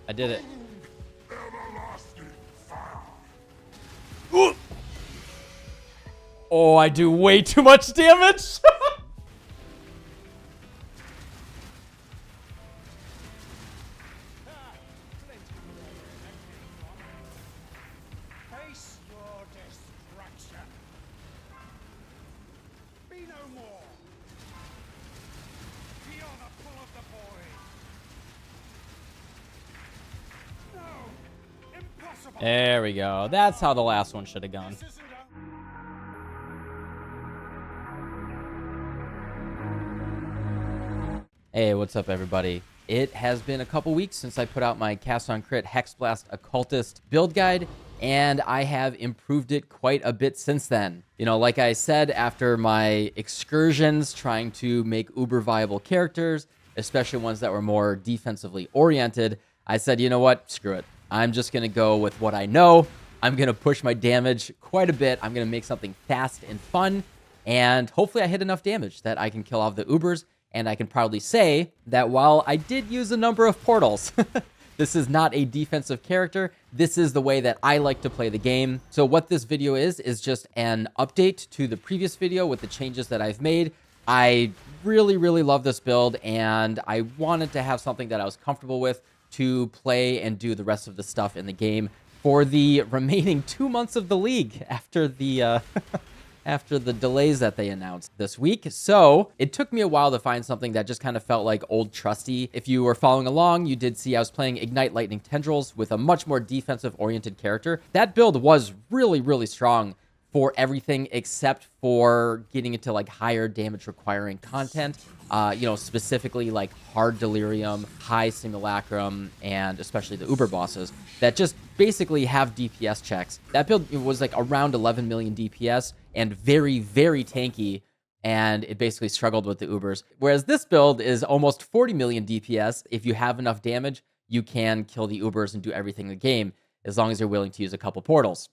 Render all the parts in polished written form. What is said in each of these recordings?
I did it. Oh, I do way too much damage. Face your destruction. Be no more. Feel the pull of the void. No, impossible. There we go. That's how the last one should have gone. This isn't a... Hey, what's up, everybody? It has been a couple weeks since I put out my Cast on Crit Hexblast Occultist build guide, and I have improved it quite a bit since then. You know, like I said, after my excursions trying to make uber viable characters, especially ones that were more defensively oriented, I said, you know what? Screw it. I'm just going to go with what I know. I'm going to push my damage quite a bit. I'm going to make something fast and fun, and hopefully I hit enough damage that I can kill off the ubers. And I can proudly say that while I did use a number of portals, this is not a defensive character. This is the way that I like to play the game. So what this video is just an update to the previous video with the changes that I've made. I really, really love this build, and I wanted to have something that I was comfortable with to play and do the rest of the stuff in the game for the remaining 2 months of the league after the... after the delays that they announced this week. So it took me a while to find something that just kind of felt like old trusty. If you were following along, you did see I was playing Ignite Lightning Tendrils with a much more defensive oriented character. That build was really, really strong for everything except for getting into like higher damage requiring content. You know, specifically like hard delirium, high simulacrum, and especially the uber bosses that just basically have DPS checks. That build was like around 11 million DPS and very, very tanky, and it basically struggled with the ubers. Whereas this build is almost 40 million DPS. If you have enough damage, you can kill the ubers and do everything in the game, as long as you're willing to use a couple portals.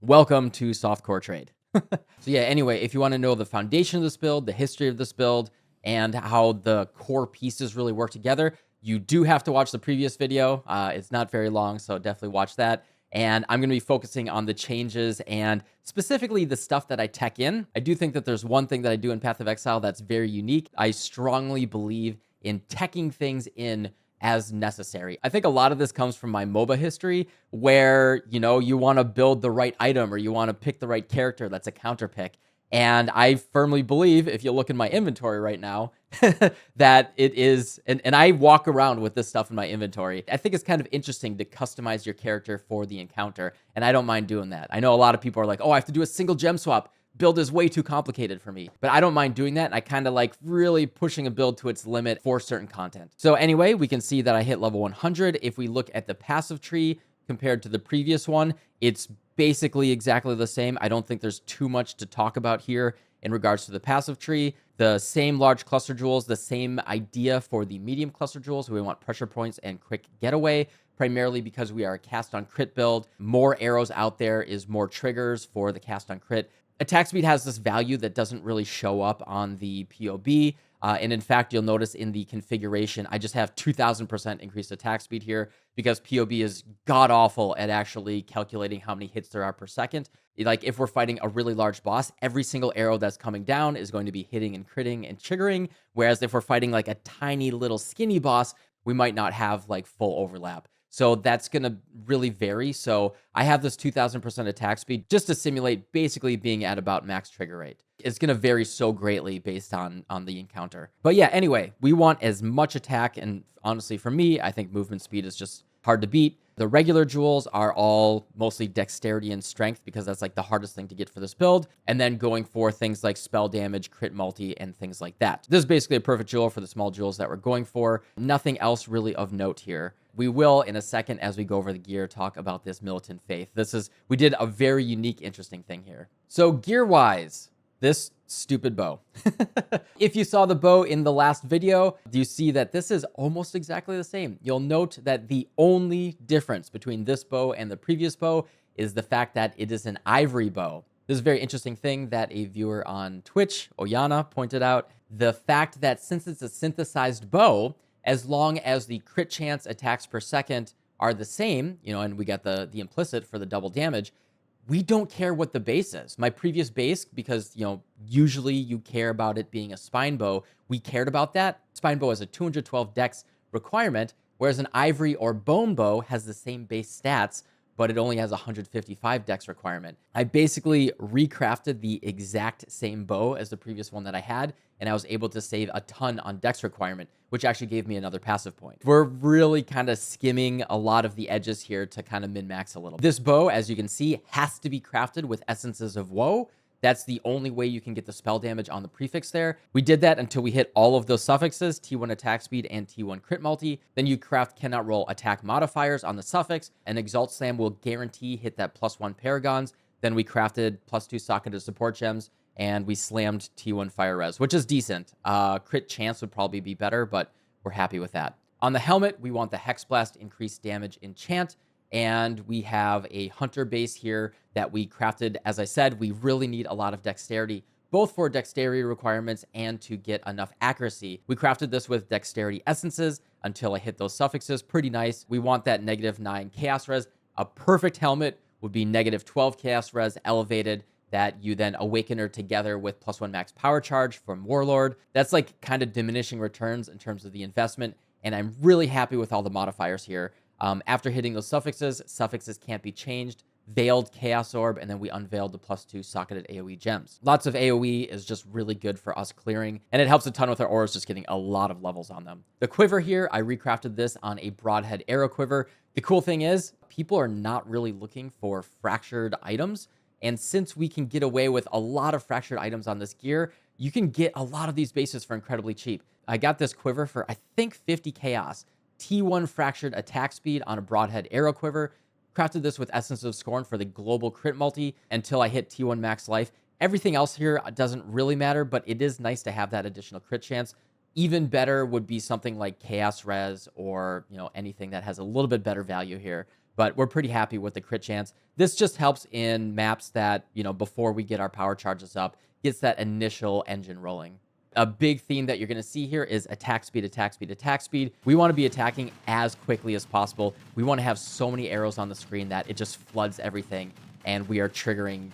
Welcome to Softcore Trade. So yeah, anyway, if you want to know the foundation of this build, the history of this build, and how the core pieces really work together, you do have to watch the previous video. It's not very long, so definitely watch that. And I'm going to be focusing on the changes and specifically the stuff that I tech in. I do think that there's one thing that I do in Path of Exile that's very unique. I strongly believe in teching things in as necessary. I think a lot of this comes from my MOBA history where, you know, you want to build the right item or you want to pick the right character that's a counter pick. And I firmly believe, if you look in my inventory right now, that it is, and I walk around with this stuff in my inventory. I think it's kind of interesting to customize your character for the encounter, and I don't mind doing that. I know a lot of people are like, oh, I have to do a single gem swap. Build is way too complicated for me, but I don't mind doing that, and I kind of like really pushing a build to its limit for certain content. So anyway, we can see that I hit level 100. If we look at the passive tree compared to the previous one, it's basically exactly the same. I don't think there's too much to talk about here in regards to the passive tree. The same large cluster jewels, the same idea for the medium cluster jewels. We want pressure points and quick getaway, primarily because we are a cast on crit build. More arrows out there is more triggers for the cast on crit. Attack speed has this value that doesn't really show up on the PoB. And in fact, you'll notice in the configuration, I just have 2,000% increased attack speed here because PoB is god-awful at actually calculating how many hits there are per second. Like, if we're fighting a really large boss, every single arrow that's coming down is going to be hitting and critting and triggering. Whereas if we're fighting like a tiny little skinny boss, we might not have like full overlap. So that's going to really vary. So I have this 2,000% attack speed just to simulate basically being at about max trigger rate. It's going to vary so greatly based on the encounter. But yeah, anyway, we want as much attack. And honestly, for me, I think movement speed is just hard to beat. The regular jewels are all mostly dexterity and strength because that's like the hardest thing to get for this build. And then going for things like spell damage, crit multi, and things like that. This is basically a perfect jewel for the small jewels that we're going for. Nothing else really of note here. We will, in a second, as we go over the gear, talk about this militant faith. We did a very unique, interesting thing here. So gear-wise, this stupid bow. If you saw the bow in the last video, you see that this is almost exactly the same. You'll note that the only difference between this bow and the previous bow is the fact that it is an ivory bow. This is a very interesting thing that a viewer on Twitch, Oyana, pointed out. The fact that since it's a synthesized bow, as long as the crit chance attacks per second are the same, and we got the implicit for the double damage, we don't care what the base is. My previous base, because, usually you care about it being a spine bow, we cared about that. Spine bow has a 212 dex requirement, whereas an ivory or bone bow has the same base stats, but it only has 155 dex requirement. I basically recrafted the exact same bow as the previous one that I had, and I was able to save a ton on dex requirement, which actually gave me another passive point. We're really kind of skimming a lot of the edges here to kind of min-max a little. This bow, as you can see, has to be crafted with Essences of Woe. That's the only way you can get the spell damage on the prefix there. We did that until we hit all of those suffixes, T1 attack speed and T1 crit multi. Then you craft cannot roll attack modifiers on the suffix, and Exalt Slam will guarantee hit that +1 paragons. Then we crafted +2 socketed support gems, and we slammed T1 fire res, which is decent. Crit chance would probably be better, but we're happy with that. On the helmet, we want the Hexblast increased damage enchant, and we have a hunter base here that we crafted. As I said, we really need a lot of dexterity, both for dexterity requirements and to get enough accuracy. We crafted this with dexterity essences until I hit those suffixes. Pretty nice. We want that -9 chaos res. A perfect helmet would be -12 chaos res elevated, that you then awaken her together with +1 max power charge from Warlord. That's like kind of diminishing returns in terms of the investment, and I'm really happy with all the modifiers here. After hitting those suffixes can't be changed. Veiled Chaos Orb, and then we unveiled the +2 socketed AoE gems. Lots of AoE is just really good for us clearing, and it helps a ton with our auras just getting a lot of levels on them. The quiver here, I recrafted this on a broadhead arrow quiver. The cool thing is, people are not really looking for fractured items, and since we can get away with a lot of fractured items on this gear, you can get a lot of these bases for incredibly cheap. I got this quiver for, I think, 50 chaos. T1 fractured attack speed on a broadhead arrow quiver. Crafted this with Essence of Scorn for the global crit multi until I hit T1 max life. Everything else here doesn't really matter, but it is nice to have that additional crit chance. Even better would be something like Chaos Res or, anything that has a little bit better value here. But we're pretty happy with the crit chance. This just helps in maps that, before we get our power charges up, gets that initial engine rolling. A big theme that you're going to see here is attack speed, attack speed, attack speed. We want to be attacking as quickly as possible. We want to have so many arrows on the screen that it just floods everything, and we are triggering,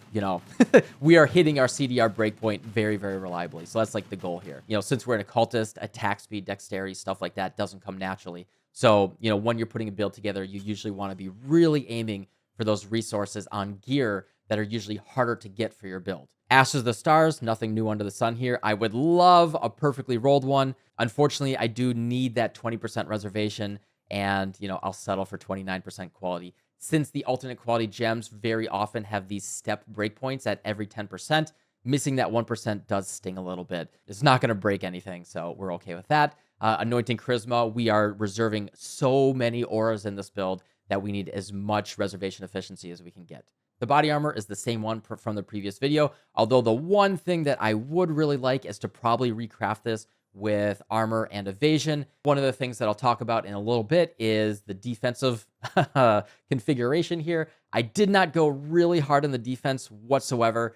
we are hitting our CDR breakpoint very, very reliably. So that's like the goal here. Since we're an occultist, attack speed, dexterity, stuff like that doesn't come naturally. So, when you're putting a build together, you usually want to be really aiming for those resources on gear that are usually harder to get for your build. Ashes of the Stars, nothing new under the sun here. I would love a perfectly rolled one. Unfortunately, I do need that 20% reservation, and, I'll settle for 29% quality. Since the alternate quality gems very often have these step breakpoints at every 10%, missing that 1% does sting a little bit. It's not going to break anything, so we're okay with that. Anointing Charisma, we are reserving so many auras in this build that we need as much reservation efficiency as we can get. The body armor is the same one from the previous video, although the one thing that I would really like is to probably recraft this with armor and evasion. One of the things that I'll talk about in a little bit is the defensive configuration here. I did not go really hard on the defense whatsoever.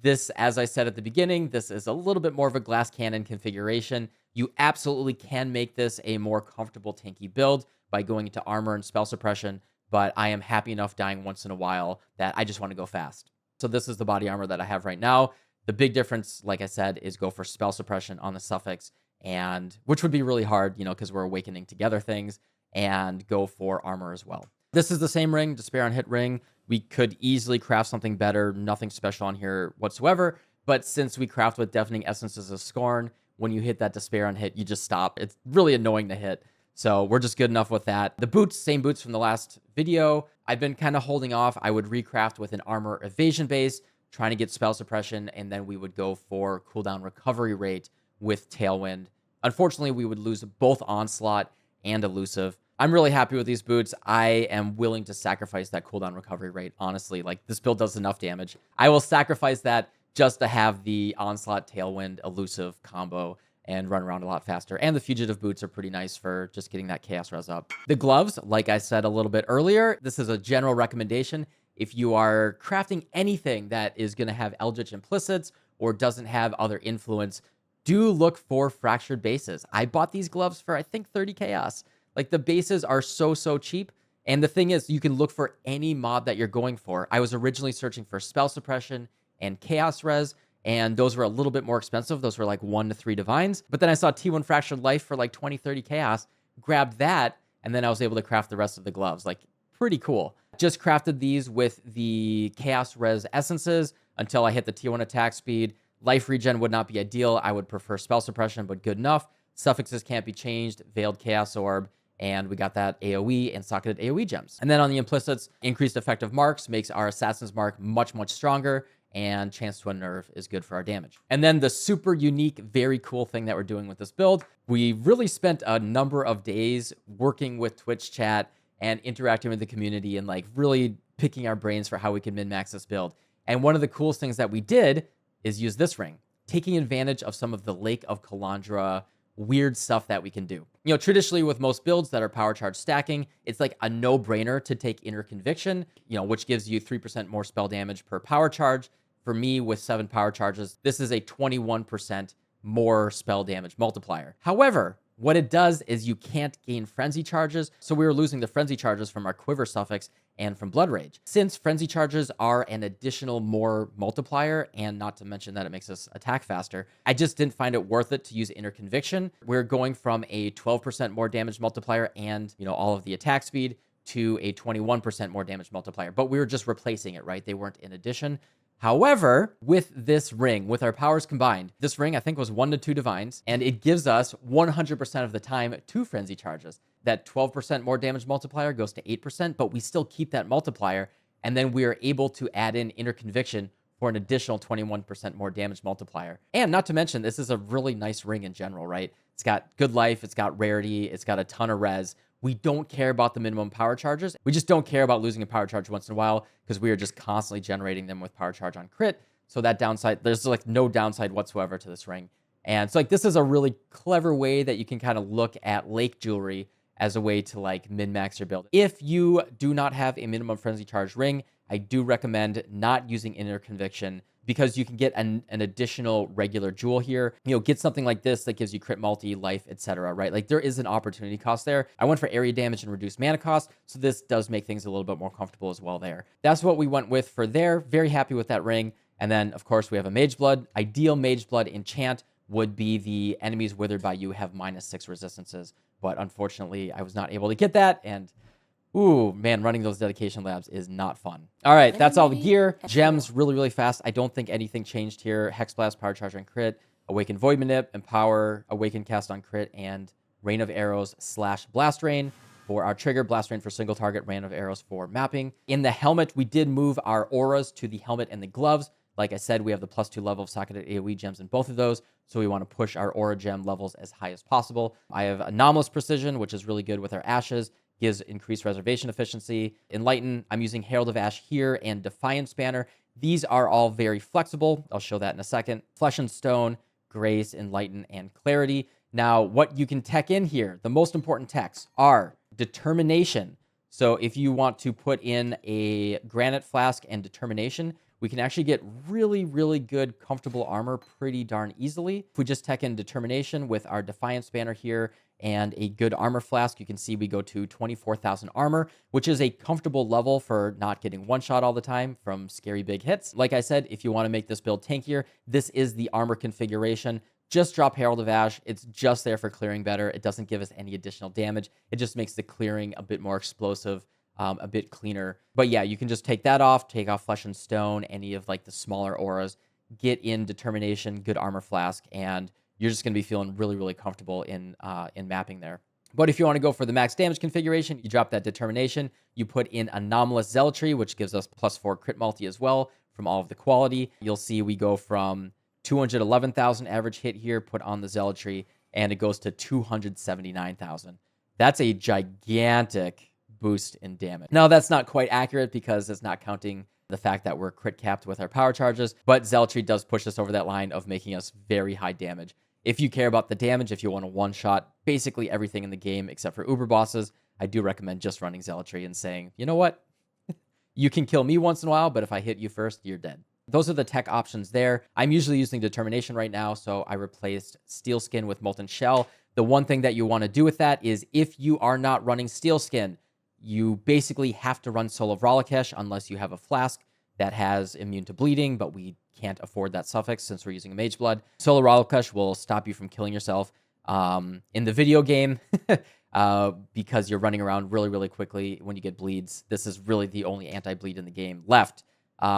This, as I said at the beginning, this is a little bit more of a glass cannon configuration. You absolutely can make this a more comfortable tanky build by going into armor and spell suppression, but I am happy enough dying once in a while that I just want to go fast. So this is the body armor that I have right now. The big difference, like I said, is go for spell suppression on the suffix, and which would be really hard, because we're awakening together things, and go for armor as well. This is the same ring, Despair on Hit ring. We could easily craft something better, nothing special on here whatsoever, but since we craft with Deafening Essences of Scorn, when you hit that Despair on Hit, you just stop. It's really annoying to hit. So we're just good enough with that. The boots, same boots from the last video. I've been kind of holding off. I would recraft with an armor evasion base, trying to get spell suppression, and then we would go for cooldown recovery rate with Tailwind. Unfortunately, we would lose both Onslaught and Elusive. I'm really happy with these boots. I am willing to sacrifice that cooldown recovery rate, honestly. Like, this build does enough damage. I will sacrifice that just to have the Onslaught, Tailwind, Elusive combo and run around a lot faster. And the Fugitive boots are pretty nice for just getting that Chaos Res up. The gloves, like I said a little bit earlier, this is a general recommendation. If you are crafting anything that is going to have Eldritch implicits or doesn't have other influence, do look for fractured bases. I bought these gloves for, I think, 30 chaos. Like, the bases are so cheap. And the thing is, you can look for any mob that you're going for. I was originally searching for spell suppression and chaos res, and those were a little bit more expensive. Those were like 1 to 3 divines. But then I saw T1 Fractured Life for like 20, 30 chaos, grabbed that, and then I was able to craft the rest of the gloves. Like, pretty cool. Just crafted these with the chaos res essences until I hit the T1 attack speed. Life regen would not be ideal. I would prefer spell suppression, but good enough. Suffixes can't be changed, veiled chaos orb, and we got that AoE and socketed AoE gems. And then on the implicits, increased effective marks makes our assassin's mark much stronger, and chance to unnerve is good for our damage. And then the super unique, very cool thing that we're doing with this build, we really spent a number of days working with Twitch chat and interacting with the community and like really picking our brains for how we can min-max this build. And one of the coolest things that we did is use this ring, taking advantage of some of the Lake of Kalandra weird stuff that we can do. You know, traditionally with most builds that are power charge stacking, it's like a no-brainer to take Inner Conviction, you know, which gives you 3% more spell damage per power charge. For me, with 7 power charges, this is a 21% more spell damage multiplier. However, what it does is you can't gain frenzy charges, so we were losing the frenzy charges from our Quiver suffix and from Blood Rage. Since frenzy charges are an additional more multiplier, and not to mention that it makes us attack faster, I just didn't find it worth it to use Inner Conviction. We're going from a 12% more damage multiplier and, you know, all of the attack speed to a 21% more damage multiplier, but we were just replacing it, right? They weren't in addition. However, with this ring, with our powers combined, this ring I think was 1 to 2 divines, and it gives us 100% of the time 2 frenzy charges. That 12% more damage multiplier goes to 8%, but we still keep that multiplier, and then we are able to add in Inner Conviction for an additional 21% more damage multiplier. And not to mention, this is a really nice ring in general, right? It's got good life, it's got rarity, it's got a ton of res. We don't care about the minimum power charges. We just don't care about losing a power charge once in a while because we are just constantly generating them with power charge on crit. So that downside, there's like no downside whatsoever to this ring. And so like this is a really clever way that you can kind of look at Lake Jewelry as a way to like min-max your build. If you do not have a minimum frenzy charge ring, I do recommend not using Inner Conviction because you can get an additional regular jewel here. You know, get something like this that gives you crit multi, life, etc., right? Like there is an opportunity cost there. I went for area damage and reduced mana cost, so this does make things a little bit more comfortable as well there. That's what we went with for there. Very happy with that ring. And then, of course, we have a Mageblood. Ideal Mageblood enchant would be the enemies withered by you have -6 resistances, but unfortunately, I was not able to get that, and ooh, man, running those dedication labs is not fun. All right, that's all the gear. Gems, really fast. I don't think anything changed here. Hexblast, Power Charge on crit, Awaken Void Manip, Empower, Awaken Cast on crit, and Rain of Arrows / Blast Rain for our trigger. Blast Rain for single target, Rain of Arrows for mapping. In the helmet, we did move our auras to the helmet and the gloves. Like I said, we have the +2 level of socketed AoE gems in both of those, so we want to push our aura gem levels as high as possible. I have Anomalous Precision, which is really good with our ashes. Gives increased reservation efficiency. Enlighten, I'm using Herald of Ash here, and Defiance Banner. These are all very flexible. I'll show that in a second. Flesh and Stone, Grace, Enlighten, and Clarity. Now, what you can tech in here, the most important techs are Determination. So if you want to put in a Granite Flask and Determination, we can actually get really good, comfortable armor pretty darn easily. If we just tech in Determination with our Defiance Banner here and a good armor flask, you can see we go to 24,000 armor, which is a comfortable level for not getting one-shot all the time from scary big hits. Like I said, if you want to make this build tankier, this is the armor configuration. Just drop Herald of Ash. It's just there for clearing better. It doesn't give us any additional damage. It just makes the clearing a bit more explosive, a bit cleaner. But yeah, you can just take that off, take off Flesh and Stone, any of like the smaller auras, get in Determination, good armor flask, and you're just going to be feeling really comfortable in mapping there. But if you want to go for the max damage configuration, you drop that Determination, you put in Anomalous Zealotry, which gives us +4 crit multi as well from all of the quality. You'll see we go from 211,000 average hit here, put on the Zealotry, and it goes to 279,000. That's a gigantic boost in damage. Now, that's not quite accurate because it's not counting the fact that we're crit capped with our power charges, but Zealotry does push us over that line of making us very high damage. If you care about the damage, if you want to one-shot basically everything in the game except for Uber bosses, I do recommend just running Zealotry and saying, you know what? You can kill me once in a while, but if I hit you first, you're dead. Those are the tech options there. I'm usually using Determination right now, so I replaced Steel Skin with Molten Shell. The one thing that you want to do with that is if you are not running Steel Skin, you basically have to run Soul of Ralakesh unless you have a Flask that has immune to bleeding, but we can't afford that suffix since we're using a mageblood. Soul of Ralakesh will stop you from killing yourself in the video game because you're running around really, really quickly when you get bleeds. This is really the only anti-bleed in the game left,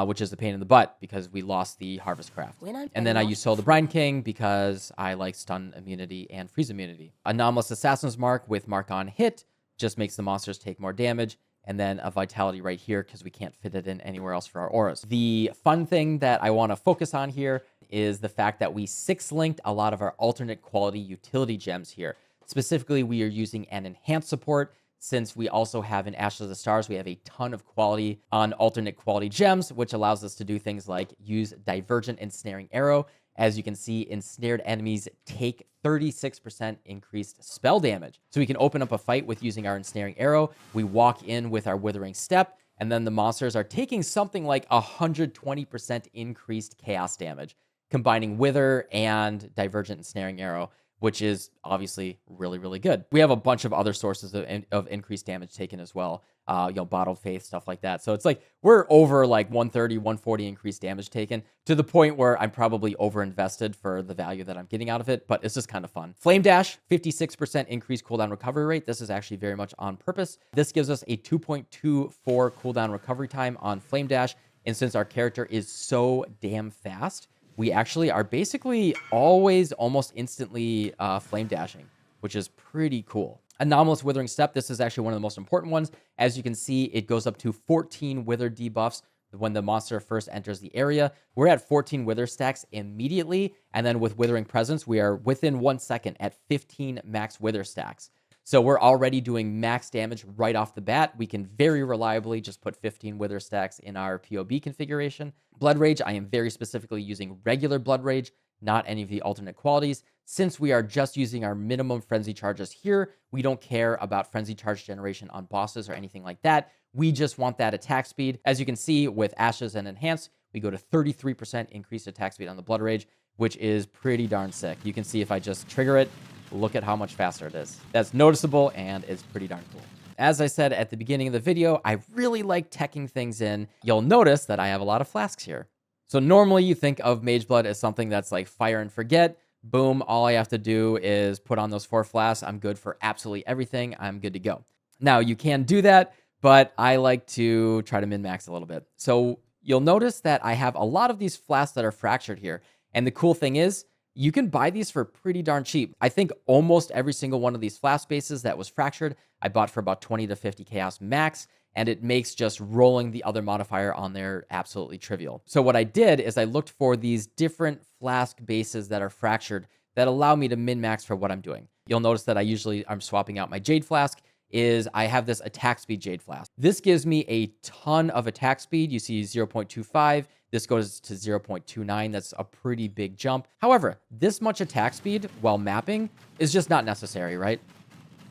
which is a pain in the butt because we lost the Harvest Craft. And then I use Soul of the Brine King because I like stun immunity and freeze immunity. Anomalous Assassin's Mark with Mark on hit just makes the monsters take more damage. And then a Vitality right here because we can't fit it in anywhere else for our auras. The fun thing that I want to focus on here is the fact that we 6-linked a lot of our alternate quality utility gems here. Specifically, we are using an enhanced support. Since we also have in Ashes of the Stars, we have a ton of quality on alternate quality gems, which allows us to do things like use Divergent Ensnaring Arrow. As you can see, ensnared enemies take 36% increased spell damage. So we can open up a fight with using our Ensnaring Arrow. We walk in with our Withering Step, and then the monsters are taking something like 120% increased chaos damage, combining Wither and Divergent Ensnaring Arrow, which is obviously really, really good. We have a bunch of other sources of increased damage taken as well. Bottled Faith, stuff like that. So it's like we're over like 130, 140 increased damage taken to the point where I'm probably over-invested for the value that I'm getting out of it, but it's just kind of fun. Flame Dash, 56% increased cooldown recovery rate. This is actually very much on purpose. This gives us a 2.24 cooldown recovery time on Flame Dash, and since our character is so damn fast, we actually are basically always almost instantly flame dashing, which is pretty cool. Anomalous Withering Step, this is actually one of the most important ones. As you can see, it goes up to 14 Wither debuffs when the monster first enters the area. We're at 14 Wither stacks immediately, and then with Withering Presence, we are within 1 second at 15 max Wither stacks. So we're already doing max damage right off the bat. We can very reliably just put 15 Wither stacks in our PoB configuration. Blood Rage, I am very specifically using regular Blood Rage, not any of the alternate qualities. Since we are just using our minimum Frenzy charges here, we don't care about Frenzy charge generation on bosses or anything like that. We just want that attack speed. As you can see with Ashes and Enhance, we go to 33% increased attack speed on the Blood Rage, which is pretty darn sick. You can see if I just trigger it, look at how much faster it is. That's noticeable and it's pretty darn cool. As I said at the beginning of the video, I really like teching things in. You'll notice that I have a lot of flasks here. So normally you think of Mageblood as something that's like fire and forget. Boom, all I have to do is put on those 4 flasks. I'm good for absolutely everything. I'm good to go. Now you can do that, but I like to try to min-max a little bit. So you'll notice that I have a lot of these flasks that are fractured here. And the cool thing is, you can buy these for pretty darn cheap. I think almost every single one of these flask bases that was fractured, I bought for about 20 to 50 chaos max, and it makes just rolling the other modifier on there absolutely trivial. So what I did is I looked for these different flask bases that are fractured that allow me to min-max for what I'm doing. You'll notice that I'm swapping out my Jade Flask. I have this attack speed Jade Flask. This gives me a ton of attack speed. You see 0.25. This goes to 0.29. That's a pretty big jump. However, this much attack speed while mapping is just not necessary, right?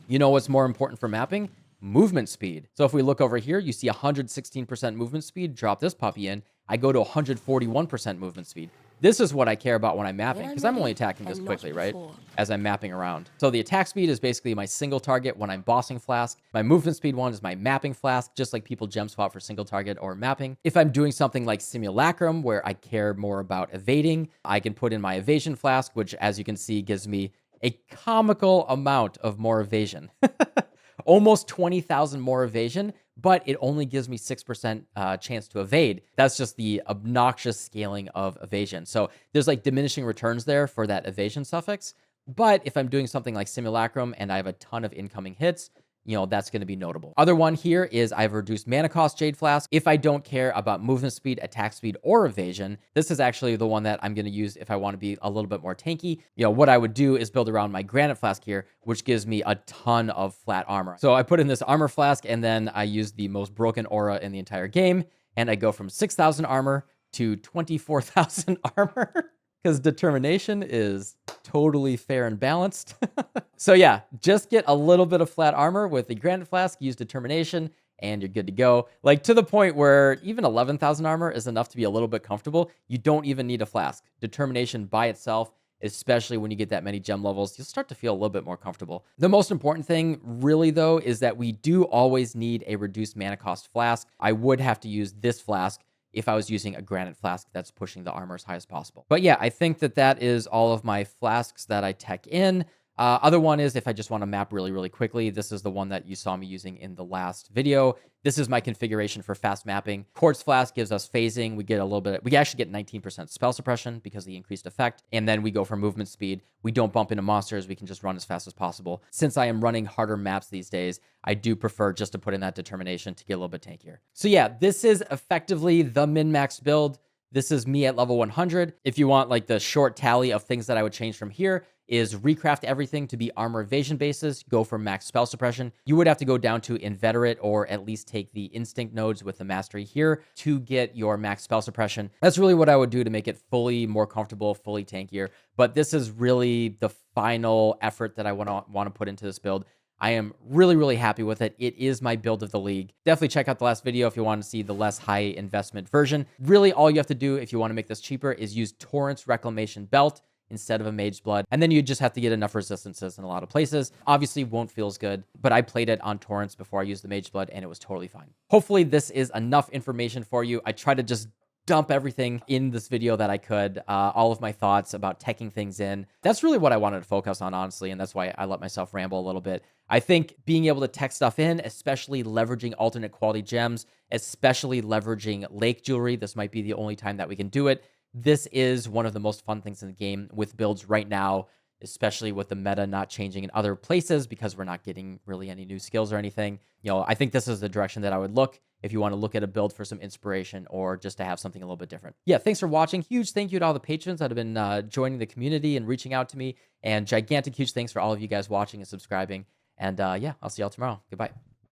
You know what's more important for mapping? Movement speed. So if we look over here, you see 116% movement speed. Drop this puppy in. I go to 141% movement speed. This is what I care about when I'm mapping, because I'm only attacking this quickly, right? As I'm mapping around. So the attack speed is basically my single target when I'm bossing Flask. My movement speed one is my mapping Flask, just like people gem swap for single target or mapping. If I'm doing something like Simulacrum, where I care more about evading, I can put in my evasion Flask, which as you can see gives me a comical amount of more evasion. Almost 20,000 more evasion, but it only gives me 6% chance to evade. That's just the obnoxious scaling of evasion. So there's like diminishing returns there for that evasion suffix. But if I'm doing something like Simulacrum and I have a ton of incoming hits, that's going to be notable. Other one here is I've reduced mana cost Jade Flask. If I don't care about movement speed, attack speed, or evasion, this is actually the one that I'm going to use if I want to be a little bit more tanky. What I would do is build around my Granite Flask here, which gives me a ton of flat armor. So I put in this armor flask and then I use the most broken aura in the entire game. And I go from 6,000 armor to 24,000 armor. Because determination is totally fair and balanced. So yeah, just get a little bit of flat armor with the Granite Flask, use determination, and you're good to go. Like, to the point where even 11,000 armor is enough to be a little bit comfortable. You don't even need a flask. Determination by itself, especially when you get that many gem levels, you'll start to feel a little bit more comfortable. The most important thing really though is that we do always need a reduced mana cost flask. I would have to use this flask if I was using a granite flask that's pushing the armor as high as possible. But yeah, I think that that is all of my flasks that I tech in. Other one is if I just want to map really, really quickly. This is the one that you saw me using in the last video. This is my configuration for fast mapping. Quartz Flask gives us phasing. We get a little bit, we actually get 19% spell suppression because of the increased effect. And then we go for movement speed. We don't bump into monsters. We can just run as fast as possible. Since I am running harder maps these days, I do prefer just to put in that determination to get a little bit tankier. So yeah, this is effectively the min-max build. This is me at level 100. If you want like the short tally of things that I would change from here, is recraft everything to be armor evasion bases, go for max spell suppression. You would have to go down to inveterate or at least take the instinct nodes with the mastery here to get your max spell suppression. That's really what I would do to make it fully more comfortable, fully tankier. But this is really the final effort that I want to put into this build. I am really, really happy with it. It is my build of the league. Definitely check out the last video if you want to see the less high investment version. Really, all you have to do if you want to make this cheaper is use Torrent's Reclamation Belt instead of a mageblood. And then you just have to get enough resistances in a lot of places. Obviously won't feel as good, but I played it on torrents before I used the mageblood and it was totally fine. Hopefully this is enough information for you. I try to just dump everything in this video that I could, all of my thoughts about teching things in. That's really what I wanted to focus on, honestly, and that's why I let myself ramble a little bit. I think being able to tech stuff in, especially leveraging alternate quality gems, especially leveraging lake jewelry, this might be the only time that we can do it. This is one of the most fun things in the game with builds right now, especially with the meta not changing in other places because we're not getting really any new skills or anything. You know, I think this is the direction that I would look if you want to look at a build for some inspiration or just to have something a little bit different. Yeah, thanks for watching. Huge thank you to all the patrons that have been joining the community and reaching out to me. And gigantic huge thanks for all of you guys watching and subscribing. And yeah, I'll see y'all tomorrow. Goodbye.